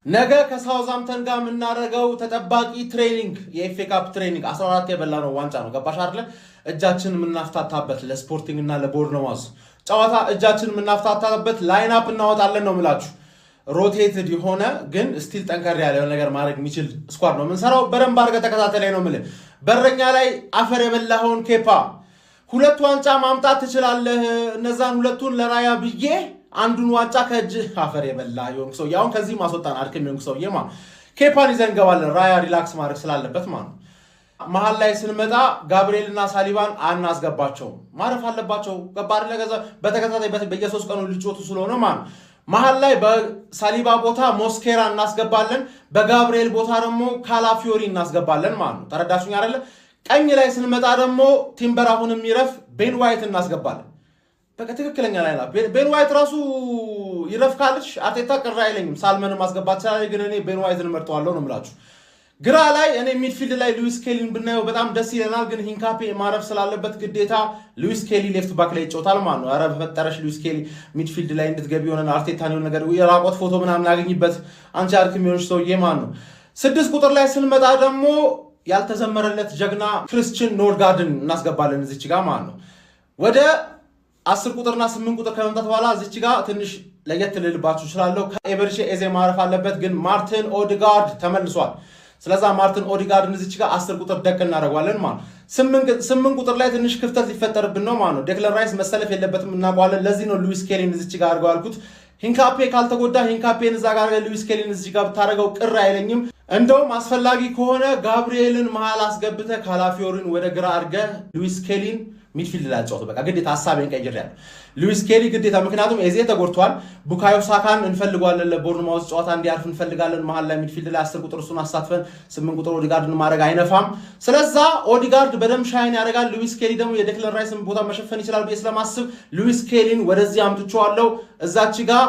ነገ ከሳውዛምተን ጋር የምናደርገው ተጠባቂ ትሬኒንግ የኤፍኤ ካፕ ትሬኒንግ 14 የበላ ነው ዋንጫ ነው። ገባሽ አይደለ? እጃችን የምናፍታታበት ለስፖርቲንግ እና ለቦርነማውዝ ጨዋታ እጃችን የምናፍታታበት ላይንአፕ እናወጣለን ነው የምላችሁ። ሮቴትድ የሆነ ግን ስቲል ጠንከር ያለ ነገር ማድረግ የሚችል ስኳድ ነው የምንሰራው። በደንብ አድርገህ ተከታተለኝ ነው የምልህ። በረኛ ላይ አፈር የበላኸውን ኬፓ 2 ዋንጫ ማምጣት ትችላለህ። እነዛን 2ቱን ለራያ ብዬ አንዱን ዋንጫ ከእጅ አፈር የበላ የሆንክ ሰው ያውን ከዚህ ማስወጣን አድክም የሆንክ ሰውዬ ማ ኬፓን ይዘን እንገባለን። ራያ ሪላክስ ማድረግ ስላለበት ማለት ነው። መሀል ላይ ስንመጣ ጋብሪኤል እና ሳሊባን አናስገባቸውም፣ ማረፍ አለባቸው። ገባር ለገዛ በተከታታይ በየ3 ቀኑ ሊጮቱ ስለሆነ ማለት ነው። መሀል ላይ በሳሊባ ቦታ ሞስኬራ እናስገባለን፣ በጋብሪኤል ቦታ ደግሞ ካላፊዮሪ እናስገባለን ማለት ነው። ተረዳችሁኝ አይደለ? ቀኝ ላይ ስንመጣ ደግሞ ቲምበር አሁንም ይረፍ ቤን ዋይት እናስገባለን። በቃ ትክክለኛ ላይ ነው። ቤን ዋይት ራሱ ይረፍ ካልሽ አርቴታ ቅር አይለኝም። ሳልመን ማስገባት ይችላል፣ ግን እኔ ቤን ዋይትን መርጠዋለሁ ነው የምላችሁ። ግራ ላይ እኔ ሚድፊልድ ላይ ሉዊስ ኬሊን ብናየው በጣም ደስ ይለናል፣ ግን ሂንካፔ ማረፍ ስላለበት ግዴታ ሉዊስ ኬሊ ሌፍት ባክ ላይ ይጫወታል ማለት ነው። ኧረ በፈጠረሽ ሉዊስ ኬሊ ሚድፊልድ ላይ እንድትገቢ የሆነ አርቴታን የሆነ ነገር የራቆት ፎቶ ምናምን ያገኝበት አንቺ አርክ የሚሆንሽ ሰውዬ ማለት ነው። 6 ቁጥር ላይ ስንመጣ ደግሞ ያልተዘመረለት ጀግና ክርስቲያን ኖርጋርድን እናስገባለን እዚች ጋር ማለት ነው። ወደ 10 ቁጥርና 8 ቁጥር ከመምጣት በኋላ እዚች ጋር ትንሽ ለየት ልልባችሁ እችላለሁ። ከኤቨርሼ ኤዜ ማረፍ አለበት፣ ግን ማርቲን ኦዲጋርድ ተመልሷል። ስለዛ ማርቲን ኦዲጋርድን እዚች ጋር 10 ቁጥር ደቅ እናደርገዋለን ማለት ነው። 8 ቁጥር ላይ ትንሽ ክፍተት ሊፈጠርብን ነው ማለት ነው። ዴክለን ራይስ መሰለፍ የለበትም እናውቀዋለን። ለዚህ ነው ሉዊስ ኬሊን እዚች ጋር አድርገው ያልኩት። ሂንካፔ ካልተጎዳ ሂንካፔን እዛ ጋር ሉዊስ ኬሊን እዚች ጋር ብታደርገው ቅር አይለኝም። እንደውም አስፈላጊ ከሆነ ጋብሪኤልን መሃል አስገብተህ ካላፊዮሪን ወደ ግራ አድርገህ ሉዊስ ኬሊን ሚድፊልድ ላይ አጫውተው። በቃ ግዴታ ሐሳቤን ቀይሬያለሁ። ሉዊስ ኬሊ ግዴታ፣ ምክንያቱም ኤዜ ተጎድቷል። ቡካዮ ሳካን እንፈልገዋለን፣ ለቦርንማውዝ ጨዋታ እንዲያርፍ እንፈልጋለን። መሃል ላይ ሚድፊልድ ላይ 10 ቁጥር እሱን አሳትፈን 8 ቁጥር ኦዲጋርድን ማድረግ አይነፋም። ስለዛ ኦዲጋርድ በደንብ ሻይን ያደርጋል። ሉዊስ ኬሊ ደግሞ የዴክለን ራይስን ቦታ መሸፈን ይችላል ብዬ ስለማስብ ሉዊስ ኬሊን ወደዚህ አምጥቼዋለሁ። እዛች ጋር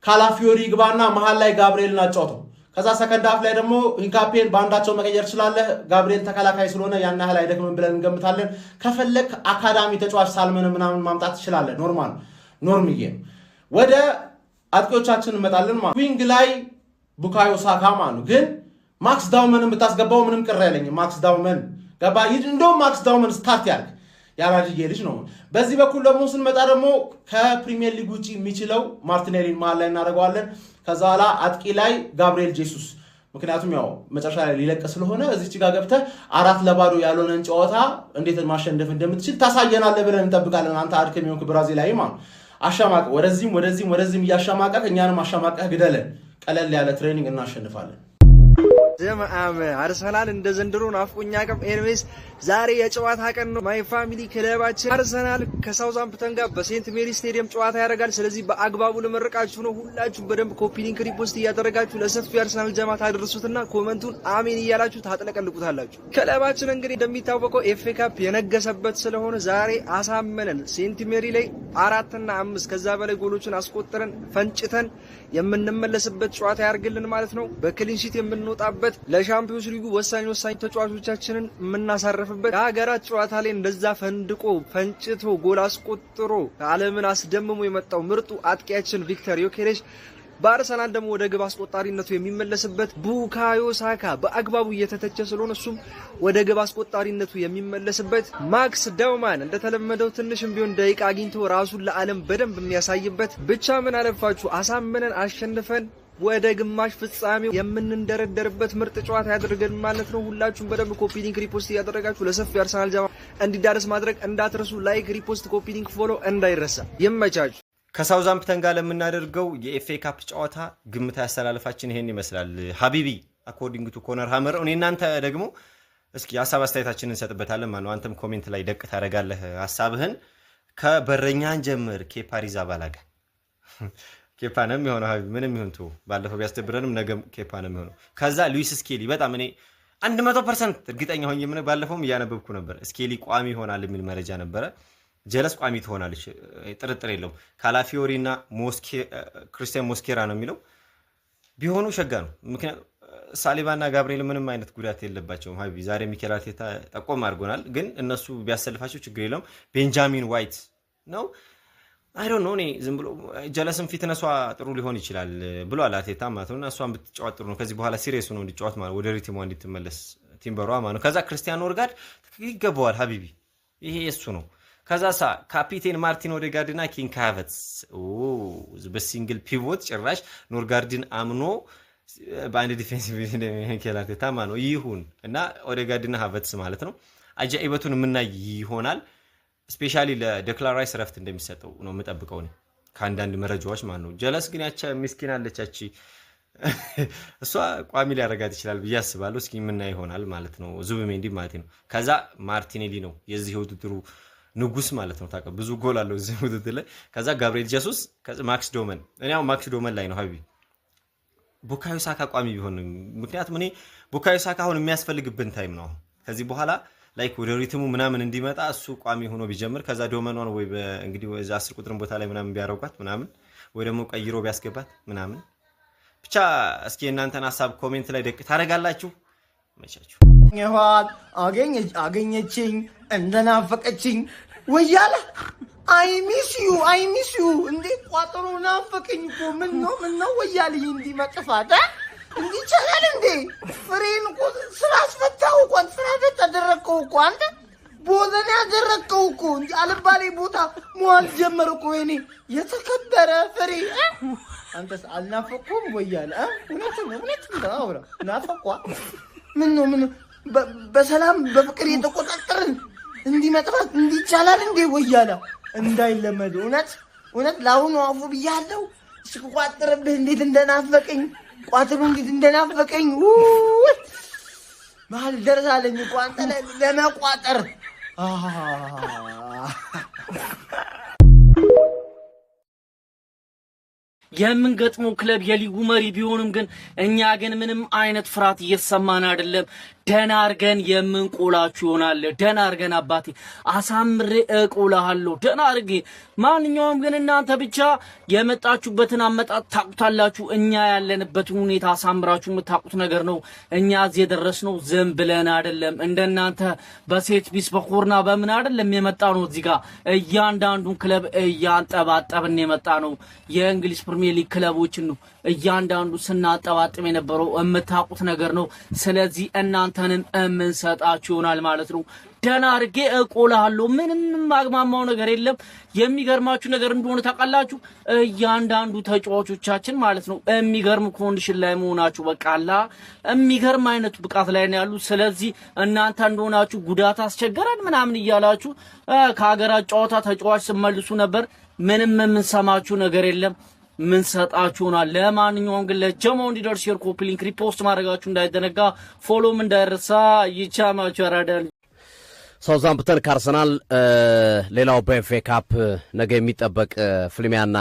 ካላፊዮሪ ግባና መሃል ላይ ጋብሪኤልን አጫውተው። ከዛ ሰከንድ ሃፍ ላይ ደግሞ ሂንካፔን በአንዳቸው መቀየር ትችላለህ። ጋብሪኤል ተከላካይ ስለሆነ ያን ያህል አይደክምም ብለን እንገምታለን። ከፈለክ አካዳሚ ተጫዋች ሳልመን ምናምን ማምጣት ትችላለህ። ኖርምዬ ነው። ወደ አጥቂዎቻችን እንመጣለን ማለት ዊንግ ላይ ቡካዮ ሳካ ማለት ነው። ግን ማክስ ዳውመንን ብታስገባው ምንም ቅር አይለኝም። ማክስ ዳውመን ገባ። እንደውም ማክስ ዳውመን ስታርት ያልክ ያራጅዬ ልጅ ነው። በዚህ በኩል ደግሞ ስንመጣ ደግሞ ከፕሪሚየር ሊግ ውጪ የሚችለው ማርቲኔሊን መሃል ላይ እናደርገዋለን። ከዛ በኋላ አጥቂ ላይ ጋብሪኤል ጄሱስ፣ ምክንያቱም ያው መጨረሻ ላይ ሊለቅ ስለሆነ እዚች ጋር ገብተህ 4-0 ያልሆነን ጨዋታ እንዴት ማሸነፍ እንደምትችል ታሳየናለህ ብለን እንጠብቃለን። አንተ አድከም የሆንክ ብራዚላዊ ማለት አሻማቀ ወደዚህም እያሻማቀህ እኛንም አሻማቀህ ግደለን። ቀለል ያለ ትሬኒንግ እናሸንፋለን። ጀማዓም አርሰናል እንደ ዘንድሮ ናፍቆኛ ቀም ኤርሜስ ዛሬ የጨዋታ ቀን ነው። ማይ ፋሚሊ ክለባችን አርሰናል ከሳውዛምፕተን ጋር በሴንት ሜሪ ስቴዲየም ጨዋታ ያደርጋል። ስለዚህ በአግባቡ ለመረቃችሁ ነው። ሁላችሁ በደንብ ኮፒ ሊንክ ሪፖስት እያደረጋችሁ ለሰፊው አርሰናል ጀማ ታደርሱትና ኮመንቱን አሜን እያላችሁ ታጥለቀልቁታላችሁ። ክለባችን እንግዲህ እንደሚታወቀው ኤፍኤ ካፕ የነገሰበት ስለሆነ ዛሬ አሳመነን ሴንት ሜሪ ላይ 4 እና 5 ከዛ በላይ ጎሎችን አስቆጥረን ፈንጭተን የምንመለስበት ጨዋታ ያርግልን ማለት ነው። በክሊንሺት የምንወጣበት ለሻምፒዮንስ ሊጉ ወሳኝ ተጫዋቾቻችንን የምናሳርፍበት የሀገራት ጨዋታ ላይ እንደዛ ፈንድቆ ፈንጭቶ ጎል አስቆጥሮ ዓለምን አስደምሞ የመጣው ምርጡ አጥቂያችን ቪክተር ዮኬሬሽ በአርሰናል ደግሞ ወደ ግብ አስቆጣሪነቱ የሚመለስበት ቡካዮ ሳካ በአግባቡ እየተተቸ ስለሆነ እሱም ወደ ግብ አስቆጣሪነቱ የሚመለስበት ማክስ ዳውማን እንደተለመደው ትንሽም ቢሆን ደቂቃ አግኝቶ ራሱን ለዓለም በደንብ የሚያሳይበት ብቻ ምን አለፋችሁ አሳምነን አሸንፈን ወደ ግማሽ ፍጻሜው የምንደረደርበት ምርጥ ጨዋታ ያደርገን ማለት ነው። ሁላችሁም በደንብ ኮፒ ሊንክ ሪፖስት እያደረጋችሁ ለሰፊው አርሰናል ጀማ እንዲዳረስ ማድረግ እንዳትረሱ። ላይክ፣ ሪፖስት፣ ኮፒ ሊንክ፣ ፎሎ እንዳይረሳ። ይመቻችሁ። ከሳውዛምፕተን ጋር ለምናደርገው የኤፍኤ ካፕ ጨዋታ ግምት ያስተላልፋችን ይሄን ይመስላል። ሀቢቢ አኮርዲንግ ቱ ኮነር ሃመር። እኔ እናንተ ደግሞ እስኪ ሀሳብ አስተያየታችንን እንሰጥበታለን ማለት ነው። አንተም ኮሜንት ላይ ደቅ ታደርጋለህ ሀሳብህን። ከበረኛን ጀምር ኬፓ አሪዛባላጋ ኬፓ ነው የሚሆነው። ሀቢቢ ምንም ይሁን ተው፣ ባለፈው ቢያስደብረንም ነገ ኬፓ ነው የሚሆነው። ከዛ ሉዊስ ስኬሊ በጣም እኔ 100% እርግጠኛ ሆኜ ምን ባለፈውም እያነበብኩ ነበር። ስኬሊ ቋሚ ይሆናል የሚል መረጃ ነበረ። ጀለስ ቋሚ ትሆናለች፣ ጥርጥር የለውም። ካላፊዮሪ እና ክርስቲያን ሞስኬራ ነው የሚለው ቢሆኑ ሸጋ ነው። ምክንያቱም ሳሊባና ጋብሪኤል ምንም አይነት ጉዳት የለባቸውም። ሀቢቢ ዛሬ ሚኬል አርቴታ ጠቆም አድርጎናል፣ ግን እነሱ ቢያሰልፋቸው ችግር የለውም። ቤንጃሚን ዋይት ነው አይ ዶንት ኖ እኔ ዝም ብሎ ጀለስም ፊትነሷ ጥሩ ሊሆን ይችላል ብሏል አርቴታ ማለት ነው። እና እሷን ብትጫወት ጥሩ ነው። ከዚህ በኋላ ሲሪየስ ነው እንዲጫወት ማለት ወደ ሪትሟ እንድትመለስ ቲምበሯ ማለት ነው። ከዛ ክርስቲያን ኖርጋርድ ይገባዋል ሀቢቢ፣ ይሄ እሱ ነው። ከዛ ካፒቴን ማርቲን ኦዴጋርድና ኪንግ ሃቨርትዝ በሲንግል ፒቮት ጭራሽ ኖርጋርድን አምኖ በአንድ ዲፌንሲቭ ከላቴታ ማለት ነው ይሁን እና ኦዴጋርድና ሃቨርትዝ ማለት ነው አጃኢበቱን የምናይ ይሆናል። ስፔሻሊ ለዴክላን ራይስ ረፍት እንደሚሰጠው ነው የምጠብቀው ነው ከአንዳንድ መረጃዎች ማለት ነው። ጀለስ ግን ያቻ ምስኪን አለቻች እሷ ቋሚ ሊያረጋት ይችላል ብዬ አስባለሁ። እስኪ የምናይ ይሆናል ማለት ነው። ዙቢሜንዲ ማለት ነው። ከዛ ማርቲኔሊ ነው የዚህ ውድድሩ ንጉስ ማለት ነው። ታውቃለህ ብዙ ጎል አለው እዚህ ውድድር ላይ። ከዛ ጋብሪኤል ጀሱስ፣ ከዛ ማክስ ዶመን። እኔ አሁን ማክስ ዶመን ላይ ነው ሀቢቢ ቡካዮ ሳካ ቋሚ ቢሆን ነው። ምክንያቱም እኔ ቡካዮ ሳካ አሁን የሚያስፈልግብን ታይም ነው። ከዚህ በኋላ ላይክ ወደ ሪትሙ ምናምን እንዲመጣ እሱ ቋሚ ሆኖ ቢጀምር ከዛ ዶመኗን ወይ እንግዲህ ወይ 10 ቁጥርን ቦታ ላይ ምናምን ቢያረጋት ምናምን ወይ ደግሞ ቀይሮ ቢያስገባት ምናምን ብቻ እስኪ እናንተን ሐሳብ ኮሜንት ላይ ደቅ ታረጋላችሁ። መቻችሁ አገኘችኝ እንደናፈቀችኝ ወያላ አይ ሚስ ዩ እንዴ ቋጥሮ ናፈቀኝ እኮ ምን ነው ወያልኝ እንዲ መጥፋት እንዲ ይቻላል እንዴ? ፍሬን እኮ ስራ አስፈታው እኮ ስራ ፈታ አደረከው እኮ አንተ ቦዘና ያደረከው እኮ እንጂ አልባሌ ቦታ መዋል ጀመረ እኮ የኔ የተከበረ ፍሬ። አንተስ አልናፈቁም ወያለ እውነትም አውራ ናፈቋ ምን ነው በሰላም በፍቅር የተቆጣጠርን እንዲ መጥፋት እንዲ ይቻላል እንዴ ወያላ? እንዳይለመድ እውነት ለአሁኑ አፉ ብያለሁ። ስቋጥርብህ እንዴት እንደናፈቀኝ ቋጥሩ እንዴት እንደናፈቀኝ መሀል ደርሳለኝ እኮ አንተ ላይ ለመቋጠር የምንገጥመው ክለብ የሊጉ መሪ ቢሆንም ግን እኛ ግን ምንም አይነት ፍርሃት እየተሰማን አይደለም። ደህና አርገን የምንቆላችሁ ይሆናል። ደህና አርገን አባቴ አሳምሬ እቆላሃለሁ ደህና አርጌ። ማንኛውም ግን እናንተ ብቻ የመጣችሁበትን አመጣጥ ታቁታላችሁ። እኛ ያለንበትን ሁኔታ አሳምራችሁ የምታቁት ነገር ነው። እኛ እዚህ የደረስነው ዝም ብለን አይደለም። እንደናንተ በሴት ቢስ በኮርና በምን አይደለም የመጣ ነው። እዚህ ጋር እያንዳንዱን ክለብ እያንጠባጠብን የመጣ ነው። የእንግሊዝ ፕሪሚየር ሊግ ክለቦችን ነው እያንዳንዱ ስናጠባጥም የነበረው የምታቁት ነገር ነው። ስለዚህ እናንተንም እምንሰጣችሁ ይሆናል ማለት ነው። ደህና አርጌ እቆላሃለሁ። ምንም ማግማማው ነገር የለም። የሚገርማችሁ ነገር እንደሆነ ታውቃላችሁ እያንዳንዱ ተጫዋቾቻችን ማለት ነው የሚገርም ኮንዲሽን ላይ መሆናችሁ በቃላ የሚገርም አይነት ብቃት ላይ ነው ያሉ። ስለዚህ እናንተ እንደሆናችሁ ጉዳት አስቸገረን ምናምን እያላችሁ ከሀገራት ጨዋታ ተጫዋች ስመልሱ ነበር። ምንም የምንሰማችሁ ነገር የለም። ምን ሰጣችሁና? ለማንኛውም ግን ለጀማው እንዲደርስ ሼር፣ ኮፒ ሊንክ፣ ሪፖስት ማድረጋችሁ እንዳይዘነጋ፣ ፎሎም እንዳይረሳ። ይቻማችሁ ያራዳል። ሳውዛምፕተን ከአርሰናል ሌላው በኤፍኤ ካፕ ነገ የሚጠበቅ ፍልሚያና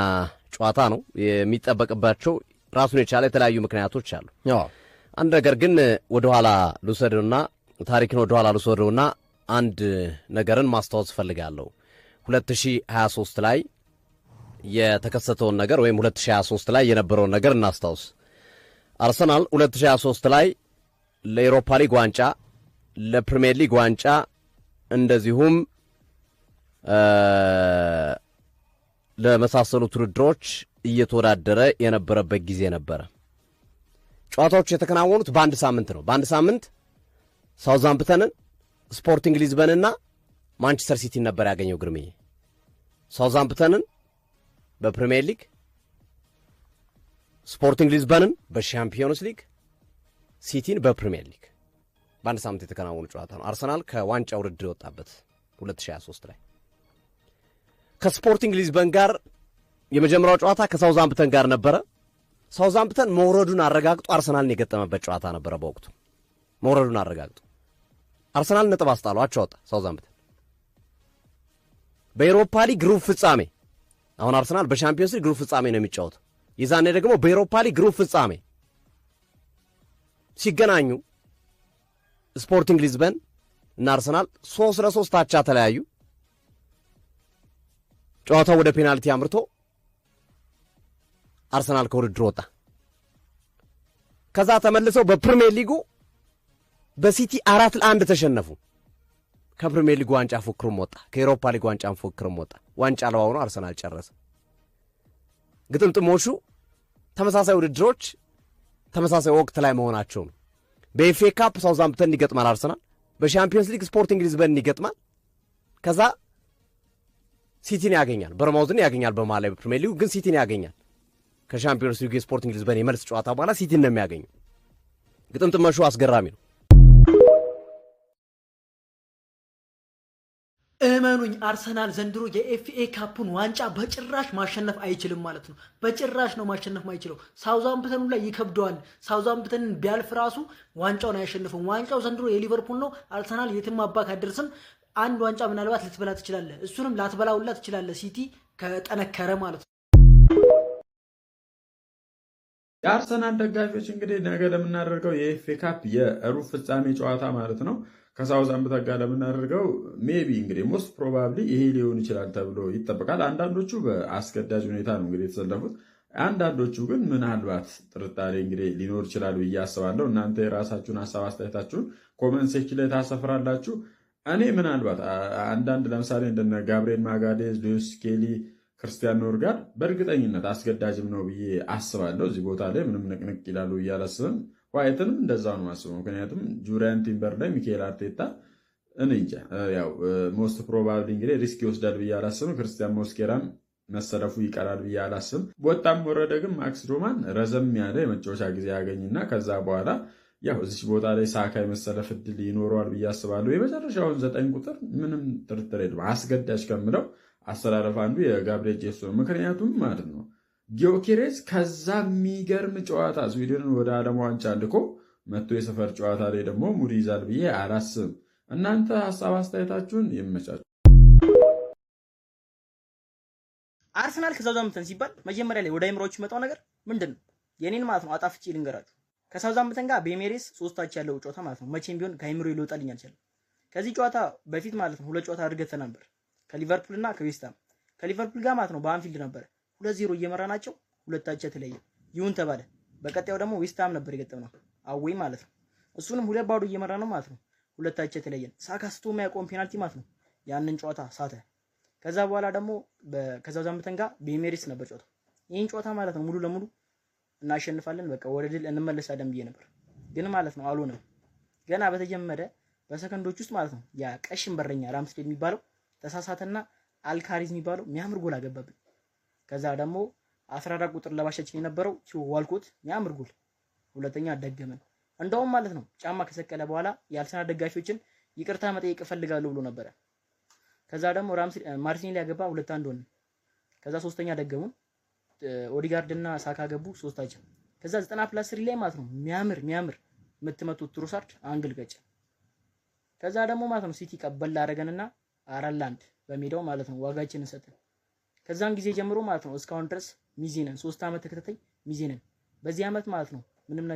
ጨዋታ ነው። የሚጠበቅባቸው ራሱን የቻለ የተለያዩ ምክንያቶች አሉ። አንድ ነገር ግን ወደኋላ ልውሰድና ታሪክን ወደኋላ ልውሰድና አንድ ነገርን ማስታወስ ፈልጋለሁ። 2023 ላይ የተከሰተውን ነገር ወይም 2023 ላይ የነበረውን ነገር እናስታውስ። አርሰናል 2023 ላይ ለኤሮፓ ሊግ ዋንጫ፣ ለፕሪሚየር ሊግ ዋንጫ እንደዚሁም ለመሳሰሉት ውድድሮች እየተወዳደረ የነበረበት ጊዜ ነበረ። ጨዋታዎቹ የተከናወኑት በአንድ ሳምንት ነው። በአንድ ሳምንት ሳውዛምፕተንን፣ ስፖርቲንግ ሊዝበንና ማንቸስተር ሲቲን ነበር ያገኘው ግርምዬ። ሳውዛምፕተንን በፕሪሚየር ሊግ፣ ስፖርቲንግ ሊዝበንን በሻምፒዮንስ ሊግ፣ ሲቲን በፕሪሚየር ሊግ በአንድ ሳምንት የተከናወኑ ጨዋታ ነው። አርሰናል ከዋንጫ ውድድር የወጣበት 2023 ላይ ከስፖርቲንግ ሊዝበን ጋር የመጀመሪያው ጨዋታ ከሳውዛምፕተን ጋር ነበረ። ሳውዛምፕተን መውረዱን አረጋግጦ አርሰናልን የገጠመበት ጨዋታ ነበረ። በወቅቱ መውረዱን አረጋግጦ አርሰናል ነጥብ አስጣለው፣ አቻ ወጣ ሳውዛምፕተን። በኤሮፓ ሊግ ግሩፕ ፍጻሜ፣ አሁን አርሰናል በሻምፒዮንስ ሊግ ግሩፕ ፍጻሜ ነው የሚጫወተው። የዛኔ ደግሞ በኤሮፓ ሊግ ግሩፕ ፍጻሜ ሲገናኙ ስፖርቲንግ ሊዝበን እና አርሰናል 3-3 አቻ ተለያዩ። ጨዋታው ወደ ፔናልቲ አምርቶ አርሰናል ከውድድር ወጣ። ከዛ ተመልሰው በፕሪሚየር ሊጉ በሲቲ 4-1 ተሸነፉ። ከፕሪሚየር ሊጉ ዋንጫ ፉክክሩም ወጣ፣ ከኤሮፓ ሊግ ዋንጫ ፉክክሩም ወጣ። ዋንጫ ለዋው ነው አርሰናል ጨረሰ። ግጥምጥሞቹ ተመሳሳይ ውድድሮች ተመሳሳይ ወቅት ላይ መሆናቸው ነው። በኤፍኤ ካፕ ሳውዛምፕተን ይገጥማል አርሰናል፣ በሻምፒዮንስ ሊግ ስፖርቲንግ ሊዝበን ይገጥማል። ከዛ ሲቲን ያገኛል፣ በርማውዝን ያገኛል። በመሃል ላይ በፕሪሚየር ሊግ ግን ሲቲን ያገኛል። ከሻምፒዮንስ ሊግ ስፖርቲንግ ሊዝበን የመልስ ጨዋታ በኋላ ሲቲን ነው የሚያገኘው። ግጥምጥሞቹ አስገራሚ ነው። እመኑኝ አርሰናል ዘንድሮ የኤፍኤ ካፑን ዋንጫ በጭራሽ ማሸነፍ አይችልም ማለት ነው። በጭራሽ ነው ማሸነፍ ማይችለው። ሳውዛምፕተኑ ላይ ይከብደዋል። ሳውዛምፕተንን ቢያልፍ ራሱ ዋንጫውን አያሸንፍም። ዋንጫው ዘንድሮ የሊቨርፑል ነው። አርሰናል የትም አባክ አደርስም። አንድ ዋንጫ ምናልባት ልትበላ ትችላለህ፣ እሱንም ላትበላውላ ትችላለህ፣ ሲቲ ከጠነከረ ማለት ነው። የአርሰናል ደጋፊዎች እንግዲህ ነገ ለምናደርገው የኤፍኤ ካፕ የሩብ ፍጻሜ ጨዋታ ማለት ነው ከሳውዛምፕተን ጋር ለምናደርገው ሜቢ እንግዲህ ሞስት ፕሮባብሊ ይሄ ሊሆን ይችላል ተብሎ ይጠበቃል። አንዳንዶቹ በአስገዳጅ ሁኔታ ነው እንግዲህ የተሰለፉት። አንዳንዶቹ ግን ምናልባት ጥርጣሬ እንግዲህ ሊኖር ይችላል ብዬ አስባለሁ። እናንተ የራሳችሁን ሀሳብ አስተያየታችሁን ኮመንት ሴክሽን ላይ ታሰፍራላችሁ። እኔ ምናልባት አንዳንድ ለምሳሌ እንደነ ጋብሪኤል ማጋሌዝ፣ ሉዊስ ስኬሊ፣ ክርስቲያን ኖርጋርድ በእርግጠኝነት አስገዳጅም ነው ብዬ አስባለሁ። እዚህ ቦታ ላይ ምንም ንቅንቅ ይላሉ ብዬ አላስብም። ዋይትንም እንደዛው ነው ማስበው። ምክንያቱም ጁሪያን ቲምበር ላይ ሚካኤል አርቴታ እንጃ ያው ሞስት ፕሮባብሊ እንግዲህ ሪስክ ይወስዳል ብዬ አላስብም። ክርስቲያን ሞስኬራም መሰለፉ ይቀራል ብዬ አላስብም። ወጣም ወረደ ግን ማክስ ዶማን ረዘም ያለ የመጫወቻ ጊዜ ያገኝና ከዛ በኋላ ያው እዚህ ቦታ ላይ ሳካ የመሰለፍ እድል ይኖረዋል ብዬ አስባለሁ። የመጨረሻውን 9 ቁጥር ምንም ጥርጥር የለም አስገዳጅ ከምለው አሰላለፍ አንዱ የጋብሪኤል ጄሱስ ነው። ምክንያቱም ማለት ነው ጊዮኬሬስ ከዛ የሚገርም ጨዋታ ስዊድንን ወደ ዓለም ዋንጫ ልኮ መጥቶ የሰፈር ጨዋታ ላይ ደግሞ ሙድ ይዛል ብዬ አላስብም። እናንተ ሀሳብ አስተያየታችሁን ይመቻችሁ። አርሰናል ከሳውዛምፕተን ሲባል መጀመሪያ ላይ ወደ አይምሮቹ የመጣው ነገር ምንድን ነው? የኔን ማለት ነው አጣፍጬ ልንገራችሁ። ከሳውዛምፕተን ጋር በኤሜሬስ 3-3 ያለው ጨዋታ ማለት ነው መቼም ቢሆን ከአይምሮ ይወጣልኝ አልቻለም። ከዚህ ጨዋታ በፊት ማለት ነው 2 ጨዋታ አድርገን ነበር ከሊቨርፑል እና ከዌስትሃም። ከሊቨርፑል ጋር ማለት ነው በአንፊልድ ነበር 2-0 እየመራናቸው 2-2 ተለየ። ይሁን ተባለ። በቀጣዩ ደግሞ ዌስትሃም ነበር የገጠምነው አዌይ ማለት ነው። እሱንም 2-2 እየመራ ነው ማለት ነው 2-2 ተለየን። ሳካ ስቶ የማያውቀውን ፔናልቲ ማለት ነው ያንን ጨዋታ ሳተ። ከዛ በኋላ ደግሞ ከሳውዛምፕተን ጋር በኤሜሬትስ ነበር ጨዋታው። ይሄን ጨዋታ ማለት ነው ሙሉ ለሙሉ እናሸንፋለን በቃ ወደ ድል እንመለሳለን ብዬ ነበር፣ ግን ማለት ነው አልሆነም። ገና በተጀመረ በሰከንዶች ውስጥ ማለት ነው ያ ቀሽም በረኛ ራምስዴል የሚባለው ተሳሳተና አልካሪዝ የሚባለው የሚያምር ጎል አገባብን። ከዛ ደግሞ 14 ቁጥር ለባሻችን የነበረው ዋልኮት የሚያምር ጎል ሁለተኛ ደገመን። እንደውም ማለት ነው ጫማ ከሰቀለ በኋላ የአርሰናል ደጋፊዎችን ይቅርታ መጠየቅ እፈልጋለሁ ብሎ ነበር። ከዛ ደግሞ ማርቲኔሊ ያገባ 2-1 ሆነ። ከዛ ሶስተኛ ደገሙን ኦዲጋርድ እና ሳካ ገቡ 3-3። ከዛ 90+3 ላይ ማለት ነው የሚያምር የምትመቱት ትሮሳርድ አንግል ገጨ። ከዛ ደግሞ ማለት ነው ሲቲ ቀበል አደረገንና 4-1 በሜዳው ማለት ነው ዋጋችንን ሰጠን። ከዛን ጊዜ ጀምሮ ማለት ነው እስካሁን ድረስ ሚዜ ነን። 3 ዓመት ተከታታይ ሚዜ ነን። በዚህ ዓመት ማለት ነው ምንም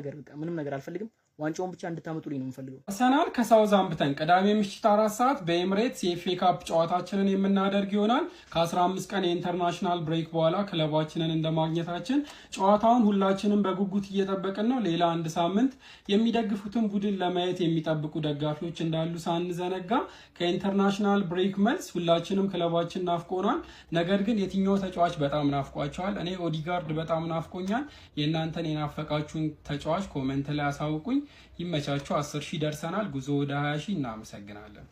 ነገር አልፈልግም። ዋንጫውን ብቻ እንድታመጡልኝ ነው የምፈልገው። አርሰናል ከሳውዛምፕተን ቅዳሜ ምሽት 4 ሰዓት በኤምሬትስ የኤፍኤ ካፕ ጨዋታችንን የምናደርግ ይሆናል። ከ15 ቀን የኢንተርናሽናል ብሬክ በኋላ ክለባችንን እንደማግኘታችን ጨዋታውን ሁላችንም በጉጉት እየጠበቅን ነው። ሌላ 1 ሳምንት የሚደግፉትን ቡድን ለማየት የሚጠብቁ ደጋፊዎች እንዳሉ ሳንዘነጋ ከኢንተርናሽናል ብሬክ መልስ ሁላችንም ክለባችን ናፍቆናል። ነገር ግን የትኛው ተጫዋች በጣም ናፍቋቸዋል? እኔ ኦዲጋርድ በጣም ናፍቆኛል። የእናንተን የናፈቃችሁን ተጫዋች ኮሜንት ላይ አሳውቁኝ። ይመቻችሁ። 10,000 ደርሰናል። ጉዞ ወደ 20,000። እናመሰግናለን።